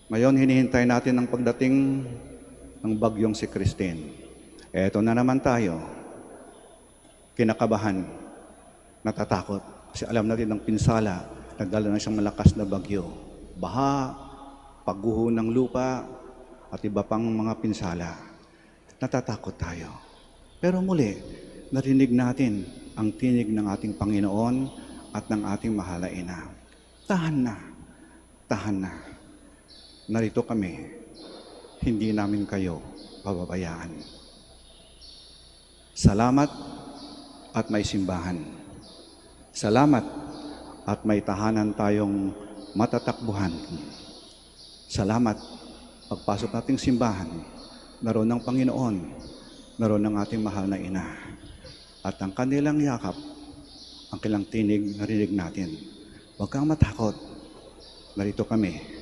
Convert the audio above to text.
Ngayon, hinihintay natin ang pagdating ng bagyong si Christine. Eto na naman tayo, kinakabahan, natatakot. Kasi alam natin ang pinsala, nagdala na siyang malakas na bagyo. Baha, pagguho ng lupa, at iba pang mga pinsala. Natatakot tayo. Pero muli, narinig natin ang tinig ng ating Panginoon at ng ating mahal na ina. Tahan na, tahan na. Narito kami, hindi namin kayo pababayaan. Salamat at may simbahan. Salamat at may tahanan tayong matatakbuhan. Salamat, pagpasok nating simbahan, naroon ng Panginoon, naroon ng ating mahal na ina. At ang kanilang yakap, ang kanilang tinig, narinig natin. Huwag kang matakot, narito kami.